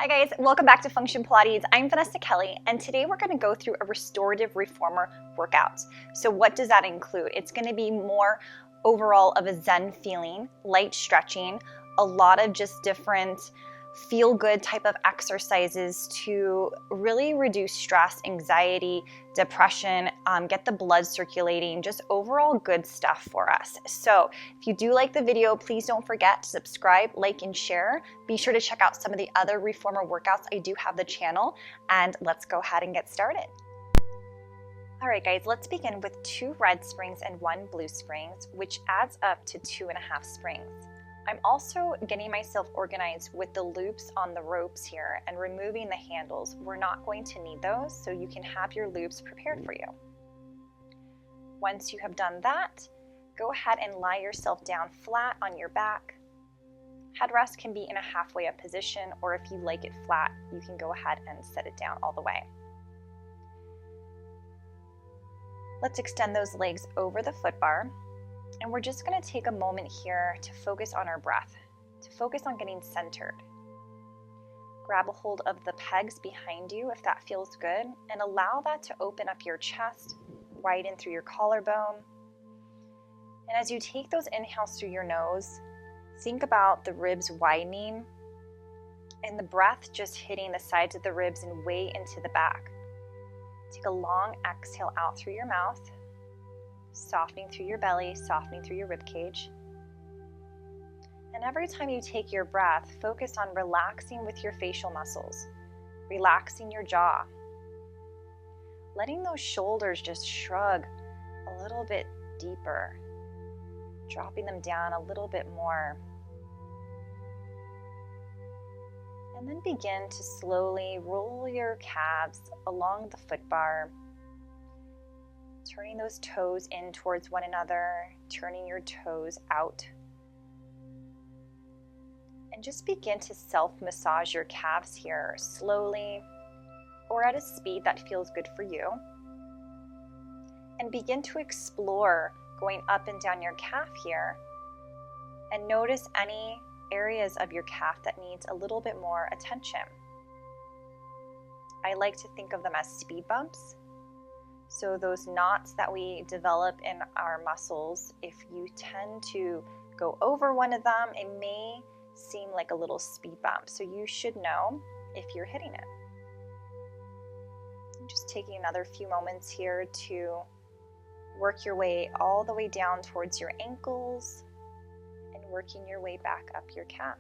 Hi guys, welcome back to Function Pilates. I'm Vanessa Kelly, and today we're going to go through a restorative reformer workout. So what does that include? It's going to be more overall of a Zen feeling, light stretching, a lot of just different feel-good type of exercises to really reduce stress, anxiety, depression, get the blood circulating, just overall good stuff for us. So if you do like the video, please don't forget to subscribe, like, and share. Be sure to check out some of the other reformer workouts I do have the channel, and let's go ahead and get started. All right, guys, let's begin with 2 red springs and 1 blue springs, which adds up to 2.5 springs. I'm also getting myself organized with the loops on the ropes here and removing the handles. We're not going to need those, so you can have your loops prepared for you. Once you have done that, go ahead and lie yourself down flat on your back. Headrest can be in a halfway up position, or if you like it flat, you can go ahead and set it down all the way. Let's extend those legs over the foot bar. And we're just going to take a moment here to focus on our breath, to focus on getting centered. Grab a hold of the pegs behind you if that feels good, and allow that to open up your chest, widen through your collarbone. And as you take those inhales through your nose, think about the ribs widening and the breath just hitting the sides of the ribs and way into the back. Take a long exhale out through your mouth, softening through your belly, softening through your rib cage. And every time you take your breath, focus on relaxing with your facial muscles, relaxing your jaw, letting those shoulders just shrug a little bit deeper, dropping them down a little bit more. And then begin to slowly roll your calves along the foot bar, turning those toes in towards one another, turning your toes out. And just begin to self-massage your calves here slowly or at a speed that feels good for you. And begin to explore going up and down your calf here. And notice any areas of your calf that needs a little bit more attention. I like to think of them as speed bumps. So those knots that we develop in our muscles, if you tend to go over one of them, it may seem like a little speed bump. So you should know if you're hitting it. I'm just taking another few moments here to work your way all the way down towards your ankles and working your way back up your calf.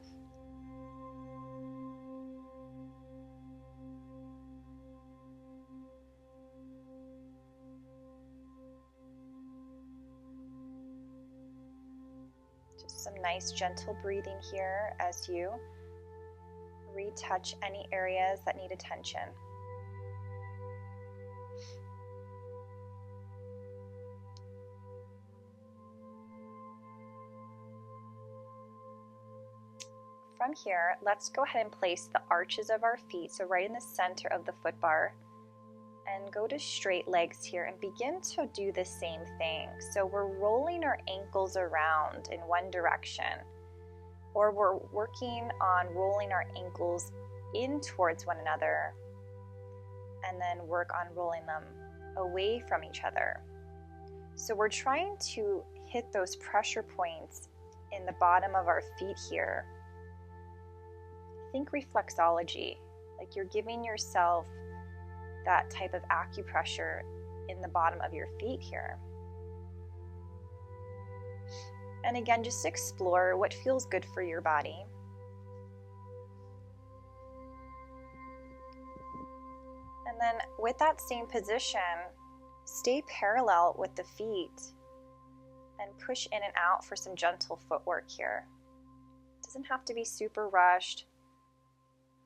Some nice gentle breathing here as you retouch any areas that need attention. From here, let's go ahead and place the arches of our feet, so right in the center of the foot bar, and go to straight legs here and begin to do the same thing. So we're rolling our ankles around in one direction, or we're working on rolling our ankles in towards one another, and then work on rolling them away from each other. So we're trying to hit those pressure points in the bottom of our feet here. Think reflexology, like you're giving yourself that type of acupressure in the bottom of your feet here. And again, just explore what feels good for your body. And then with that same position, stay parallel with the feet and push in and out for some gentle footwork here. It doesn't have to be super rushed.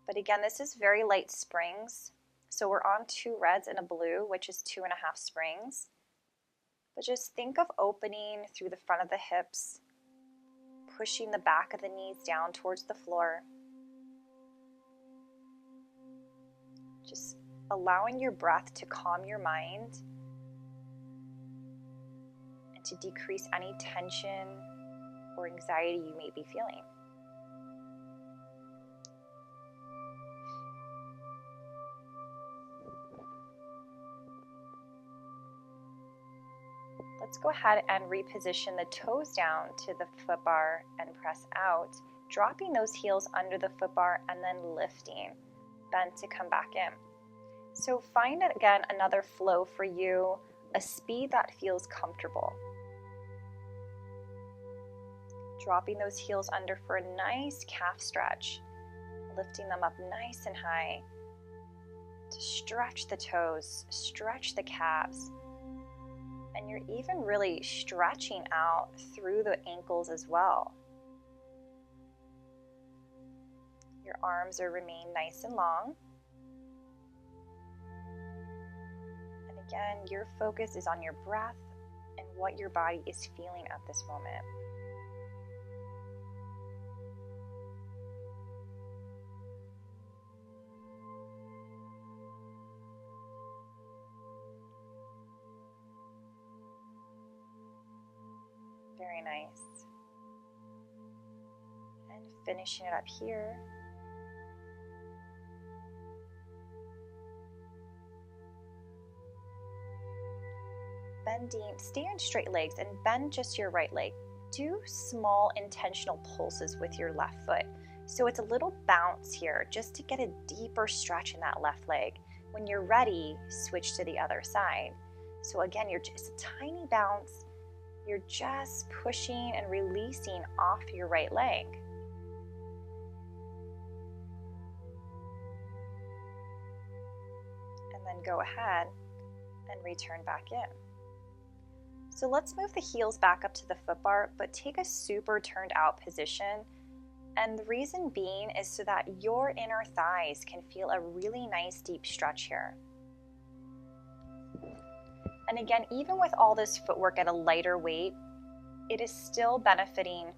But again, this is very light springs. So we're on 2 reds and a blue, which is 2.5 springs. But just think of opening through the front of the hips, pushing the back of the knees down towards the floor. Just allowing your breath to calm your mind and to decrease any tension or anxiety you may be feeling. Let's go ahead and reposition the toes down to the foot bar and press out, dropping those heels under the foot bar and then lifting, bend to come back in. So find, again, another flow for you, a speed that feels comfortable. Dropping those heels under for a nice calf stretch, lifting them up nice and high to stretch the toes, stretch the calves, and you're even really stretching out through the ankles as well. Your arms remain nice and long. And again, your focus is on your breath and what your body is feeling at this moment. Very nice. And finishing it up here. Bending, stay on straight legs and bend just your right leg. Do small intentional pulses with your left foot. So it's a little bounce here just to get a deeper stretch in that left leg. When you're ready, switch to the other side. So again, you're just a tiny bounce. You're just pushing and releasing off your right leg. And then go ahead and return back in. So let's move the heels back up to the foot bar, but take a super turned out position. And the reason being is so that your inner thighs can feel a really nice deep stretch here. And again, even with all this footwork at a lighter weight, it is still benefiting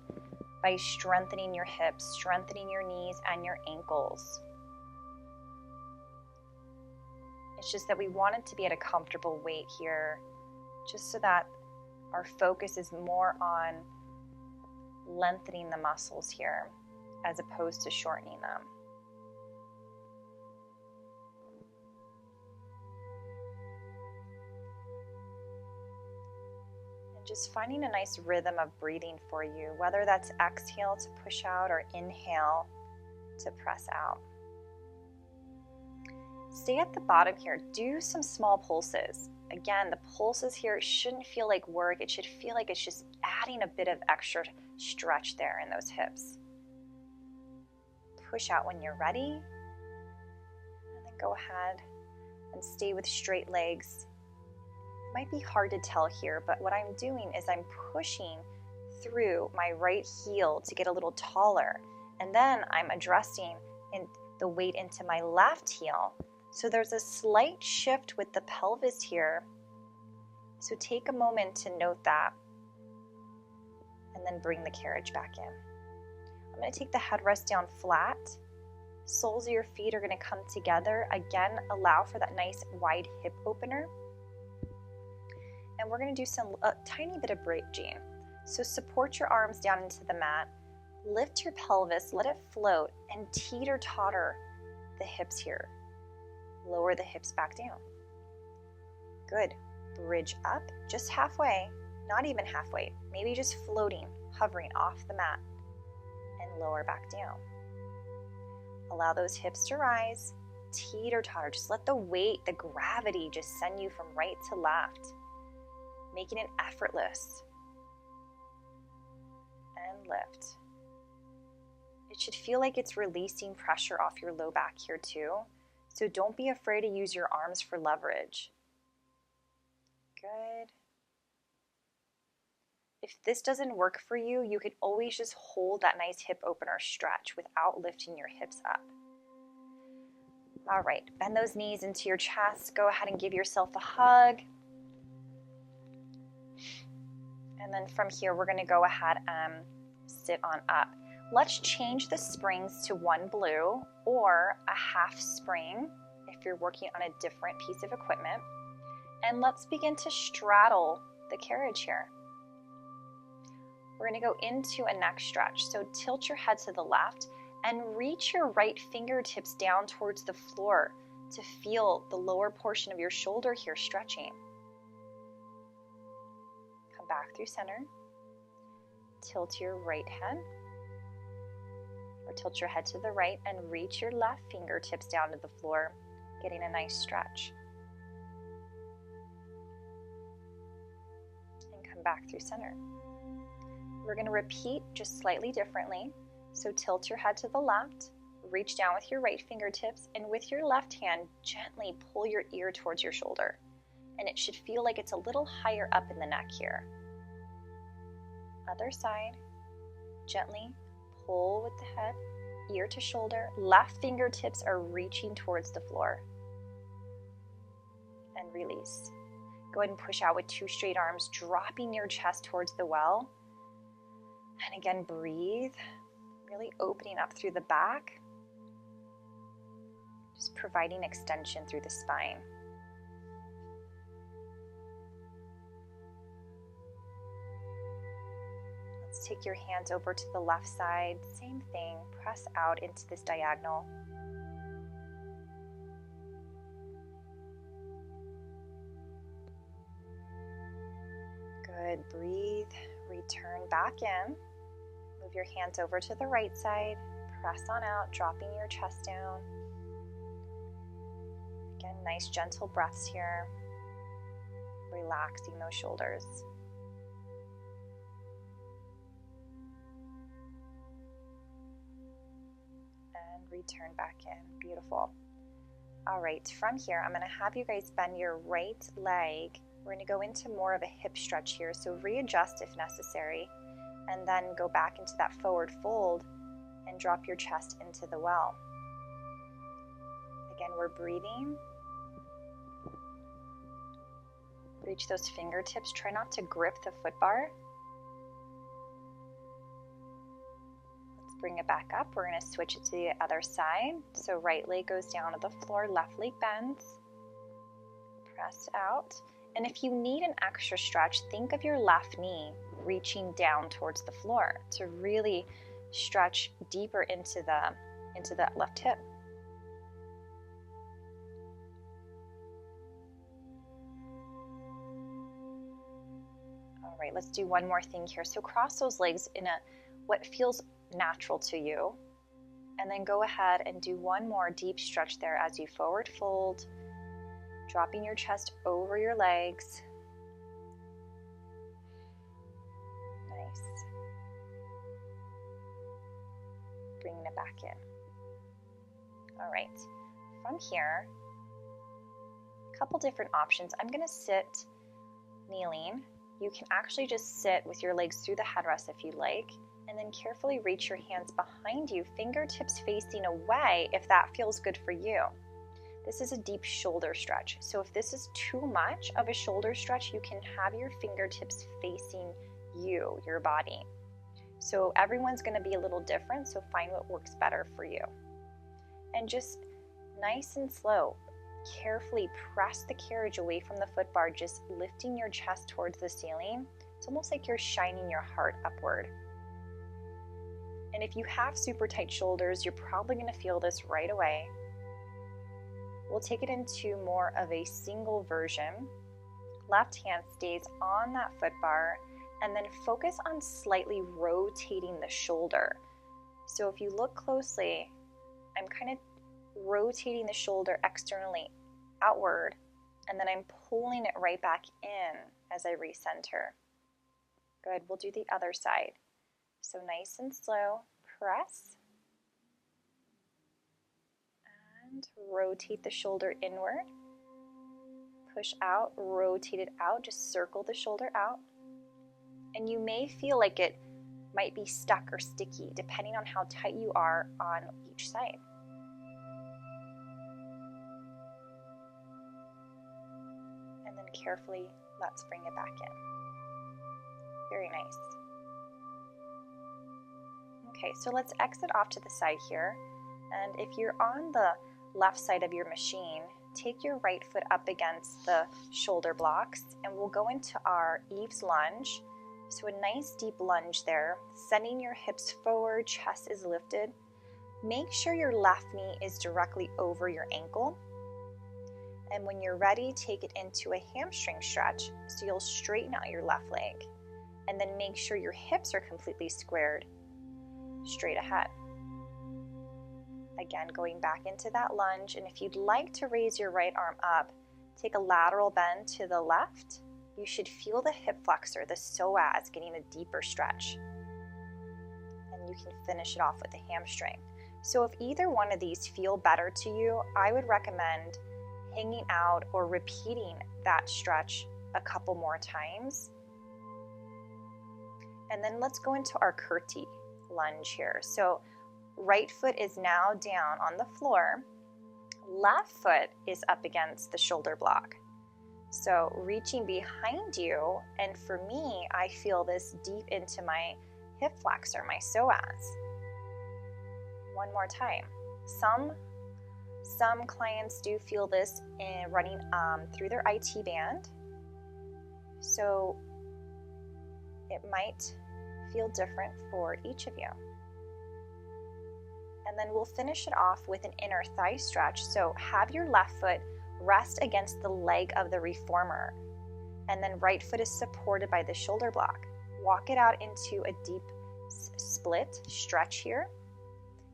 by strengthening your hips, strengthening your knees and your ankles. It's just that we want it to be at a comfortable weight here, just so that our focus is more on lengthening the muscles here as opposed to shortening them. And just finding a nice rhythm of breathing for you, whether that's exhale to push out or inhale to press out. Stay at the bottom here. Do some small pulses. Again, the pulses here shouldn't feel like work. It should feel like it's just adding a bit of extra stretch there in those hips. Push out when you're ready. And then go ahead and stay with straight legs. It might be hard to tell here, but what I'm doing is I'm pushing through my right heel to get a little taller. And then I'm addressing the weight into my left heel. So there's a slight shift with the pelvis here. So take a moment to note that. And then bring the carriage back in. I'm going to take the headrest down flat. Soles of your feet are going to come together. Again, allow for that nice wide hip opener. And we're going to do a tiny bit of bridging. So support your arms down into the mat. Lift your pelvis, let it float, and teeter-totter the hips here. Lower the hips back down. Good. Bridge up just halfway, not even halfway, maybe just floating, hovering off the mat, and lower back down. Allow those hips to rise, teeter-totter. Just let the weight, the gravity just send you from right to left, making it effortless. And lift. It should feel like it's releasing pressure off your low back here too. So don't be afraid to use your arms for leverage. Good. If this doesn't work for you, you can always just hold that nice hip opener stretch without lifting your hips up. All right, bend those knees into your chest. Go ahead and give yourself a hug. And then from here, we're going to go ahead and sit on up. Let's change the springs to one blue or a half spring if you're working on a different piece of equipment. And let's begin to straddle the carriage here. We're going to go into a neck stretch. So tilt your head to the left and reach your right fingertips down towards the floor to feel the lower portion of your shoulder here stretching. Come back through center. Tilt your right head, or tilt your head to the right and reach your left fingertips down to the floor, getting a nice stretch. And come back through center. We're going to repeat just slightly differently. So tilt your head to the left, reach down with your right fingertips, and with your left hand, gently pull your ear towards your shoulder. And it should feel like it's a little higher up in the neck here. Other side, gently pull with the head, ear to shoulder. Left fingertips are reaching towards the floor. And release. Go ahead and push out with 2 straight arms, dropping your chest towards the well. And again, breathe, really opening up through the back. Just providing extension through the spine. Let's take your hands over to the left side. Same thing, press out into this diagonal. Good, breathe, return back in. Move your hands over to the right side. Press on out, dropping your chest down. Again, nice gentle breaths here. Relaxing those shoulders. And return back in. Beautiful. All right, from here, I'm going to have you guys bend your right leg. We're going to go into more of a hip stretch here, so readjust if necessary, and then go back into that forward fold and drop your chest into the well. Again, we're breathing. Reach those fingertips. Try not to grip the foot bar. Let's bring it back up. We're going to switch it to the other side. So right leg goes down to the floor, left leg bends. Press out. And if you need an extra stretch, think of your left knee reaching down towards the floor to really stretch deeper into that left hip. All right, let's do one more thing here. So cross those legs in what feels natural to you, and then go ahead and do one more deep stretch there as you forward fold, dropping your chest over your legs. Nice. Bringing it back in. All right, from here, a couple different options. I'm going to sit kneeling. You can actually just sit with your legs through the headrest if you like, and then carefully reach your hands behind you, fingertips facing away if that feels good for you. This is a deep shoulder stretch. So if this is too much of a shoulder stretch, you can have your fingertips facing you, your body. So everyone's going to be a little different, so find what works better for you. And just nice and slow, carefully press the carriage away from the foot bar, just lifting your chest towards the ceiling. It's almost like you're shining your heart upward. And if you have super tight shoulders, you're probably going to feel this right away. We'll take it into more of a single version. Left hand stays on that foot bar, and then focus on slightly rotating the shoulder. So if you look closely, I'm kind of rotating the shoulder externally outward, and then I'm pulling it right back in as I recenter. Good, we'll do the other side. So nice and slow, press, and rotate the shoulder inward. Push out, rotate it out, just circle the shoulder out. And you may feel like it might be stuck or sticky depending on how tight you are on each side. And then carefully, let's bring it back in. Very nice. Okay, so let's exit off to the side here. And if you're on the left side of your machine, take your right foot up against the shoulder blocks, and we'll go into our Eaves Lunge. So a nice deep lunge there, sending your hips forward, chest is lifted. Make sure your left knee is directly over your ankle. And when you're ready, take it into a hamstring stretch. So you'll straighten out your left leg and then make sure your hips are completely squared straight ahead. Again, going back into that lunge. And if you'd like to raise your right arm up, take a lateral bend to the left. You should feel the hip flexor, the psoas, getting a deeper stretch. And you can finish it off with the hamstring. So if either one of these feel better to you, I would recommend hanging out or repeating that stretch a couple more times. And then let's go into our Kerti Lunge here. So right foot is now down on the floor. Left foot is up against the shoulder block. So reaching behind you, and for me, I feel this deep into my hip flexor, my psoas. One more time. Some clients do feel this in running through their IT band. So it might feel different for each of you. And then we'll finish it off with an inner thigh stretch. So have your left foot rest against the leg of the reformer. And then right foot is supported by the shoulder block. Walk it out into a deep split stretch here.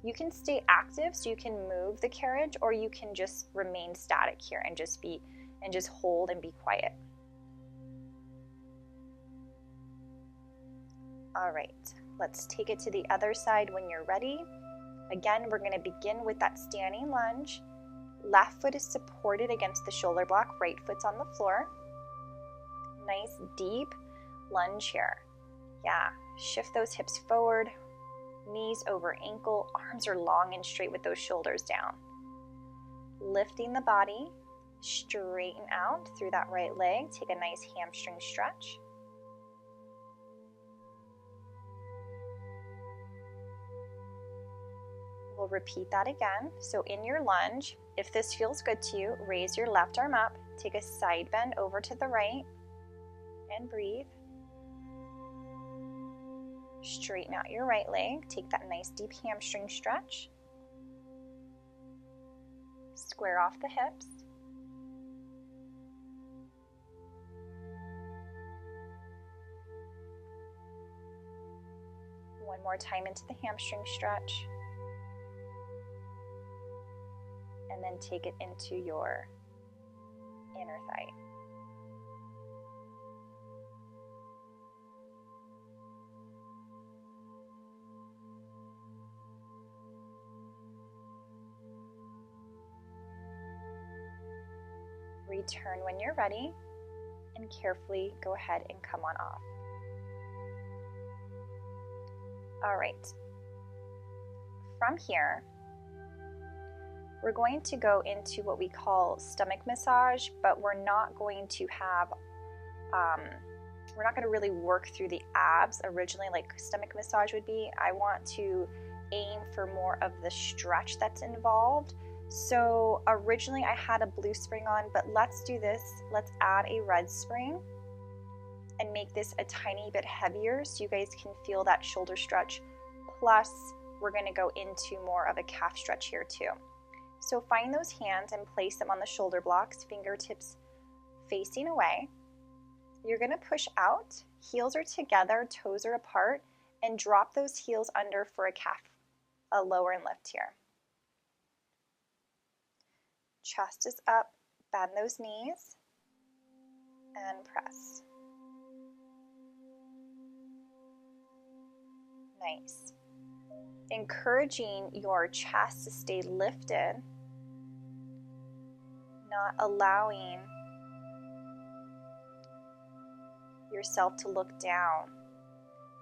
You can stay active, so you can move the carriage, or you can just remain static here and just hold and be quiet. All right, let's take it to the other side when you're ready. Again, we're going to begin with that standing lunge. Left foot is supported against the shoulder block, right foot's on the floor. Nice deep lunge here. Yeah, shift those hips forward, knees over ankle, arms are long and straight with those shoulders down. Lifting the body, straighten out through that right leg, take a nice hamstring stretch. We'll repeat that again. So in your lunge, if this feels good to you, raise your left arm up, take a side bend over to the right, and breathe. Straighten out your right leg, take that nice deep hamstring stretch. Square off the hips. One more time into the hamstring stretch. And then take it into your inner thigh. Return when you're ready, and carefully go ahead and come on off. All right. From here, we're going to go into what we call stomach massage, but we're not going to have, we're not going to really work through the abs originally like stomach massage would be. I want to aim for more of the stretch that's involved. So originally I had a blue spring on, but let's do this. Let's add a red spring and make this a tiny bit heavier so you guys can feel that shoulder stretch. Plus, we're going to go into more of a calf stretch here too. So find those hands and place them on the shoulder blocks, fingertips facing away. You're going to push out, heels are together, toes are apart, and drop those heels under for a lower and lift here. Chest is up, bend those knees, and press. Nice. Encouraging your chest to stay lifted, not allowing yourself to look down.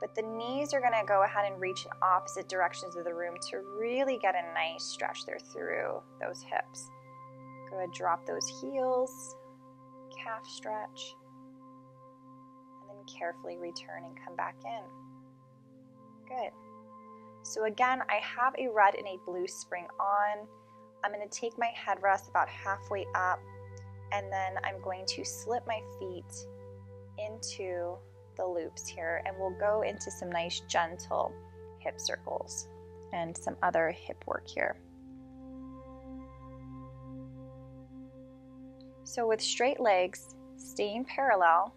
But the knees are going to go ahead and reach in opposite directions of the room to really get a nice stretch there through those hips. Go ahead, drop those heels, calf stretch, and then carefully return and come back in. Good. So again, I have a red and a blue spring on. I'm going to take my headrest about halfway up, and then I'm going to slip my feet into the loops here, and we'll go into some nice gentle hip circles and some other hip work here. So with straight legs, staying parallel,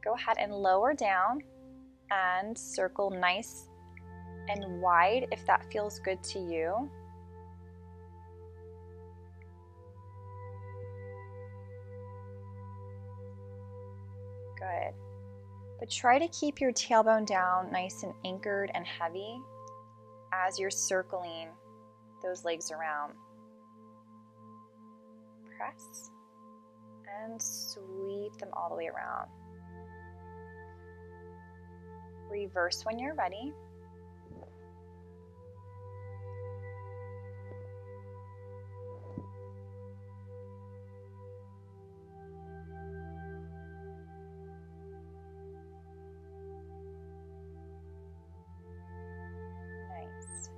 go ahead and lower down and circle nice and wide if that feels good to you. Good. But try to keep your tailbone down nice and anchored and heavy as you're circling those legs around. Press and sweep them all the way around. Reverse when you're ready. Nice.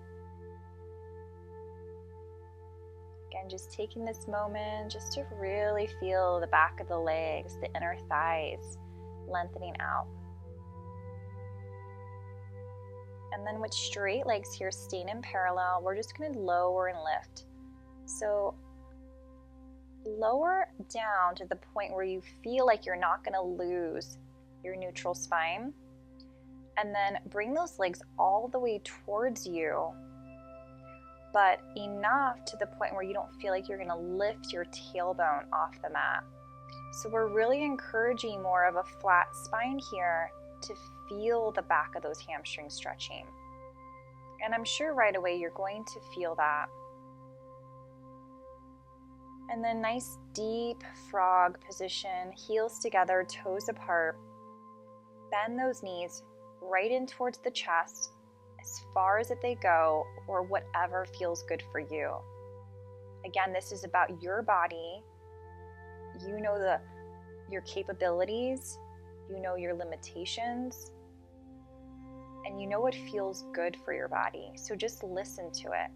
Again, just taking this moment just to really feel the back of the legs, the inner thighs lengthening out. And then with straight legs here, staying in parallel, we're just going to lower and lift. So lower down to the point where you feel like you're not going to lose your neutral spine. And then bring those legs all the way towards you, but enough to the point where you don't feel like you're going to lift your tailbone off the mat. So we're really encouraging more of a flat spine here to feel the back of those hamstrings stretching. And I'm sure right away you're going to feel that. And then nice deep frog position, heels together, toes apart. Bend those knees right in towards the chest as far as they go, or whatever feels good for you. Again, this is about your body. You know your capabilities, you know your limitations, and you know what feels good for your body. So just listen to it.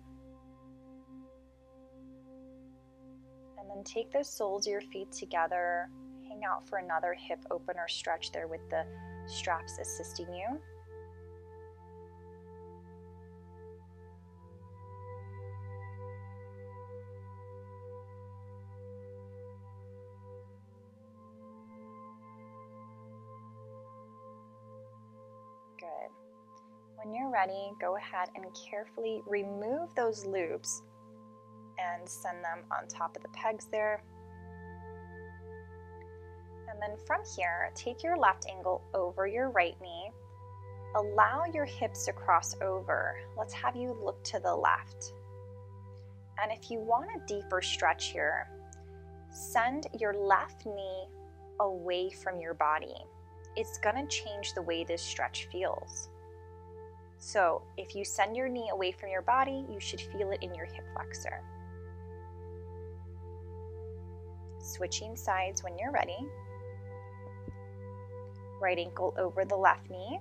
And then take the soles of your feet together, hang out for another hip opener stretch there with the straps assisting you. Good. When you're ready, go ahead and carefully remove those loops and send them on top of the pegs there. And then from here, take your left ankle over your right knee. Allow your hips to cross over. Let's have you look to the left. And if you want a deeper stretch here, send your left knee away from your body. It's going to change the way this stretch feels. So if you send your knee away from your body, you should feel it in your hip flexor. Switching sides when you're ready. Right ankle over the left knee.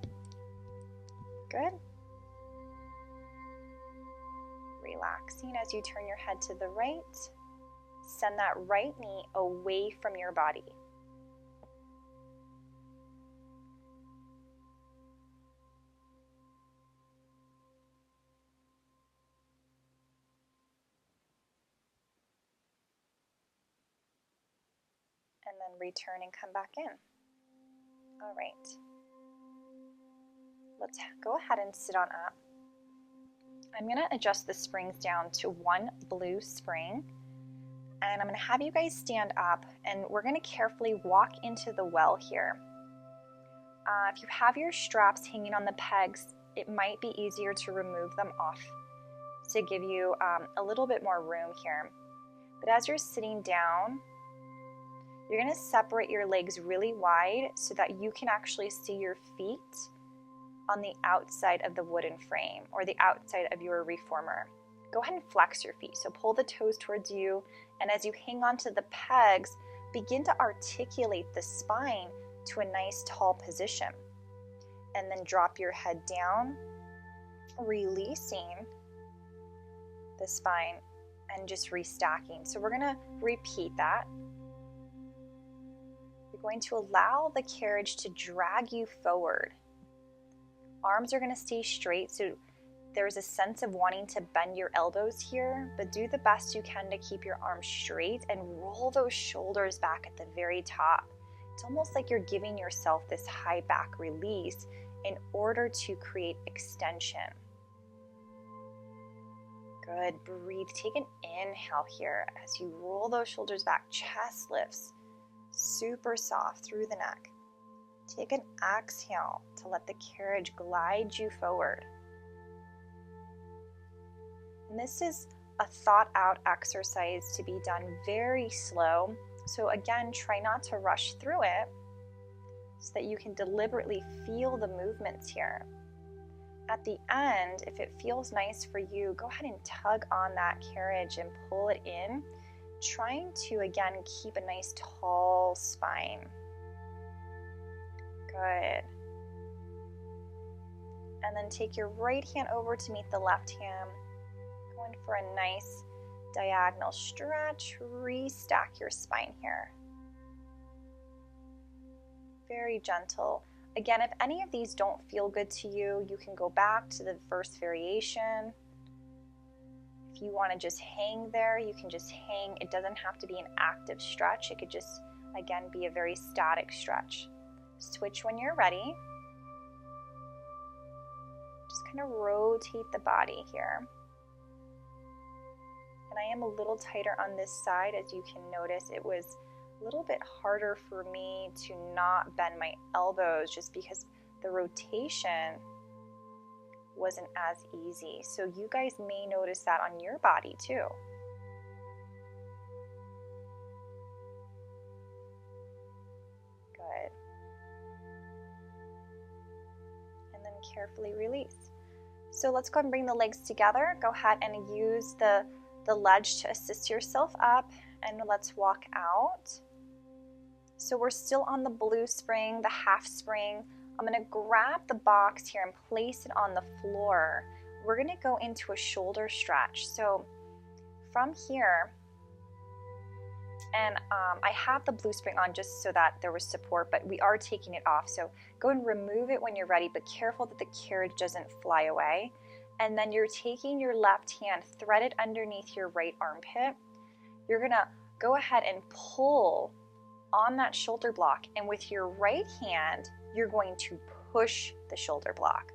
Good. Relaxing as you turn your head to the right. Send that right knee away from your body. And then return and come back in. All right. Let's go ahead and sit on up. I'm going to adjust the springs down to one blue spring. And I'm going to have you guys stand up, and we're going to carefully walk into the well here. If you have your straps hanging on the pegs, it might be easier to remove them off to give you a little bit more room here. But as you're sitting down, you're going to separate your legs really wide so that you can actually see your feet on the outside of the wooden frame or the outside of your reformer. Go ahead and flex your feet. So pull the toes towards you, and as you hang on to the pegs, begin to articulate the spine to a nice tall position. And then drop your head down, releasing the spine and just restacking. So we're going to repeat that. You're going to allow the carriage to drag you forward. Arms are going to stay straight, so There's a sense of wanting to bend your elbows here, but do the best you can to keep your arms straight and roll those shoulders back at the very top. It's almost like you're giving yourself this high back release in order to create extension. Good. Breathe. Take an inhale here as you roll those shoulders back. Chest lifts super soft through the neck. Take an exhale to let the carriage glide you forward. And this is a thought out exercise to be done very slow. So again, try not to rush through it so that you can deliberately feel the movements here. At the end, if it feels nice for you, go ahead and tug on that carriage and pull it in, trying to again keep a nice tall spine. Good. And then take your right hand over to meet the left hand. Going for a nice diagonal stretch. Restack your spine here. Very gentle. Again, if any of these don't feel good to you, you can go back to the first variation. If you want to just hang there, you can just hang. It doesn't have to be an active stretch. It could just, again, be a very static stretch. Switch when you're ready. Just kind of rotate the body here. And I am a little tighter on this side. As you can notice, it was a little bit harder for me to not bend my elbows just because the rotation wasn't as easy. So you guys may notice that on your body too. Good. And then carefully release. So let's go ahead and bring the legs together. Go ahead and use the ledge to assist yourself up, and let's walk out. So we're still on the blue spring, the half spring. I'm going to grab the box here and place it on the floor. We're going to go into a shoulder stretch. So from here, and I have the blue spring on just so that there was support, but we are taking it off. So go and remove it when you're ready, but careful that the carriage doesn't fly away. And then you're taking your left hand, thread it underneath your right armpit. You're going to go ahead and pull on that shoulder block. And with your right hand, you're going to push the shoulder block.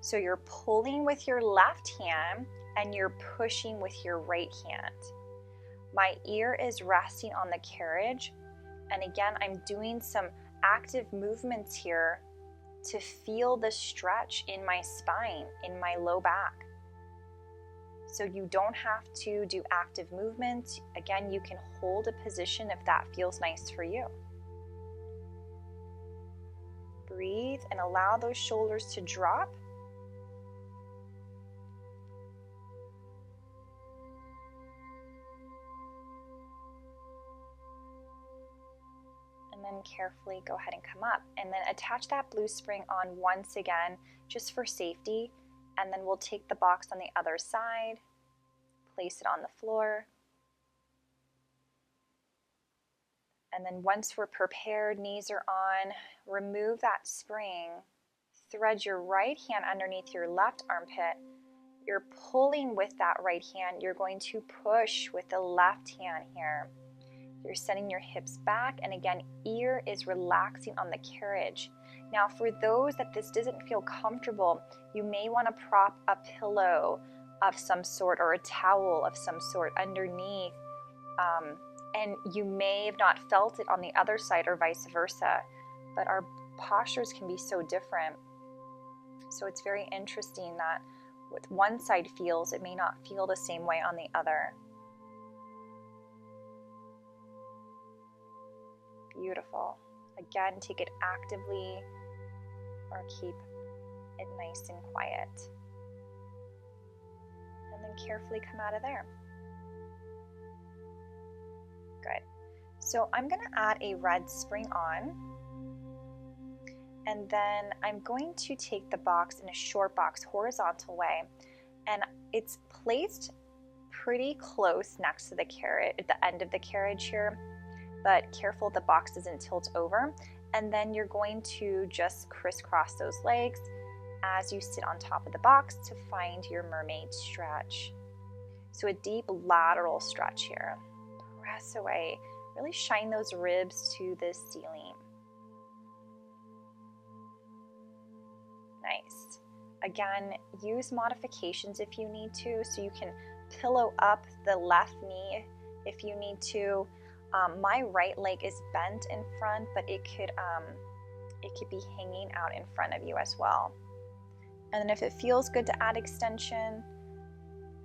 So you're pulling with your left hand and you're pushing with your right hand. My ear is resting on the carriage. And again, I'm doing some active movements here to feel the stretch in my spine, in my low back. So you don't have to do active movement. Again, you can hold a position if that feels nice for you. Breathe and allow those shoulders to drop. And then carefully go ahead and come up, and then attach that blue spring on once again, just for safety. And then we'll take the box on the other side, place it on the floor. And then once we're prepared, knees are on, remove that spring, thread your right hand underneath your left armpit. You're pulling with that right hand. You're going to push with the left hand here. You're sending your hips back, and again, ear is relaxing on the carriage. Now, for those that this doesn't feel comfortable, you may want to prop a pillow of some sort or a towel of some sort underneath, and you may have not felt it on the other side or vice versa, but our postures can be so different. So it's very interesting that with one side feels, it may not feel the same way on the other. Beautiful. Again, take it actively or keep it nice and quiet. And then carefully come out of there. Good. So I'm going to add a red spring on. And then I'm going to take the box in a short box, horizontal way. And it's placed pretty close next to the carriage, at the end of the carriage here. But careful the box doesn't tilt over. And then you're going to just crisscross those legs, as you sit on top of the box to find your mermaid stretch. So a deep lateral stretch here. Press away. Really shine those ribs to the ceiling. Nice. Again, use modifications if you need to, so you can pillow up the left knee if you need to. My right leg is bent in front, but it could be hanging out in front of you as well. And then if it feels good to add extension,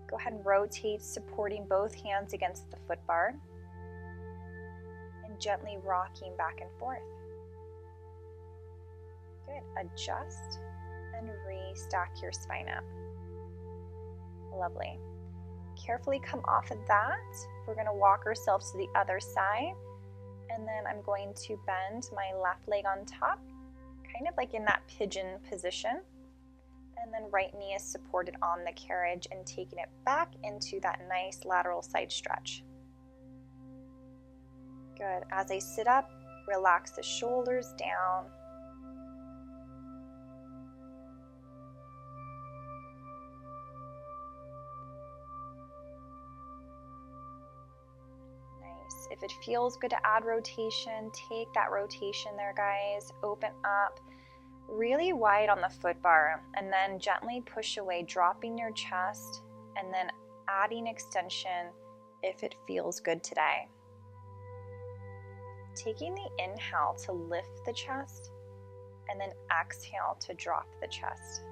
go ahead and rotate, supporting both hands against the foot bar and gently rocking back and forth. Good. Adjust and restack your spine up. Lovely. Carefully come off of that. We're going to walk ourselves to the other side, and then I'm going to bend my left leg on top, kind of like in that pigeon position, and then right knee is supported on the carriage and taking it back into that nice lateral side stretch. Good. As I sit up, relax the shoulders down. If it feels good to add rotation, take that rotation there, guys. Open up really wide on the foot bar and then gently push away, dropping your chest and then adding extension if it feels good today. Taking the inhale to lift the chest and then exhale to drop the chest.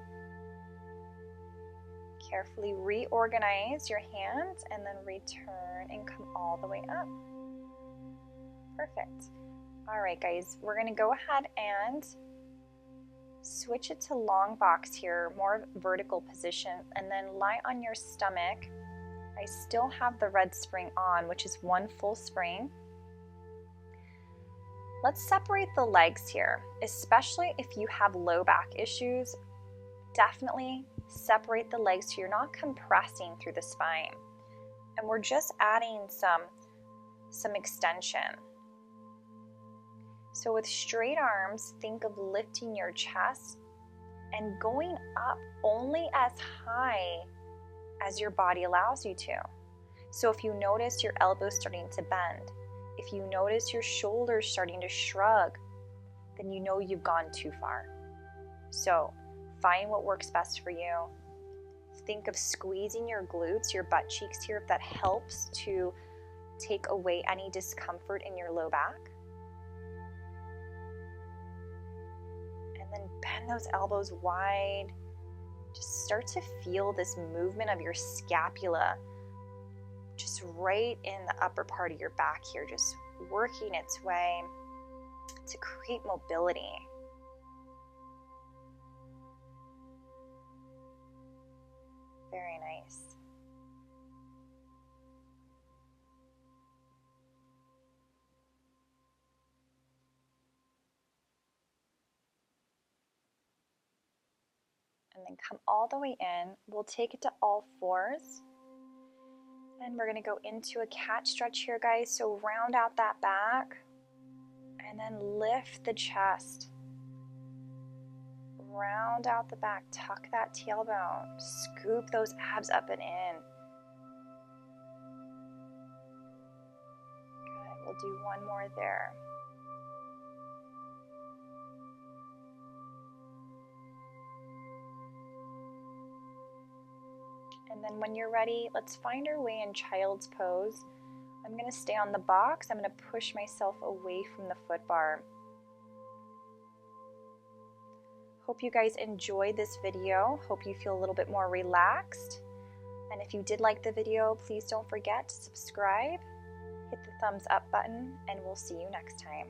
Carefully reorganize your hands and then return and come all the way up. Perfect. All right, guys, we're going to go ahead and switch it to long box here, more vertical position, and then lie on your stomach. I still have the red spring on, which is one full spring. Let's separate the legs here, especially if you have low back issues. Definitely separate the legs so you're not compressing through the spine. And we're just adding some extension. So with straight arms, think of lifting your chest and going up only as high as your body allows you to. So if you notice your elbows starting to bend, if you notice your shoulders starting to shrug, then you know you've gone too far. So find what works best for you. Think of squeezing your glutes, your butt cheeks here, if that helps to take away any discomfort in your low back. And then bend those elbows wide. Just start to feel this movement of your scapula, just right in the upper part of your back here, just working its way to create mobility. Very nice. And then come all the way in. We'll take it to all fours. And we're going to go into a cat stretch here, guys. So round out that back and then lift the chest. Round out the back, tuck that tailbone, scoop those abs up and in. Good, we'll do one more there. And then when you're ready, let's find our way in child's pose. I'm going to stay on the box. I'm going to push myself away from the foot bar. Hope you guys enjoyed this video. Hope you feel a little bit more relaxed. And if you did like the video, please don't forget to subscribe, hit the thumbs up button, and we'll see you next time.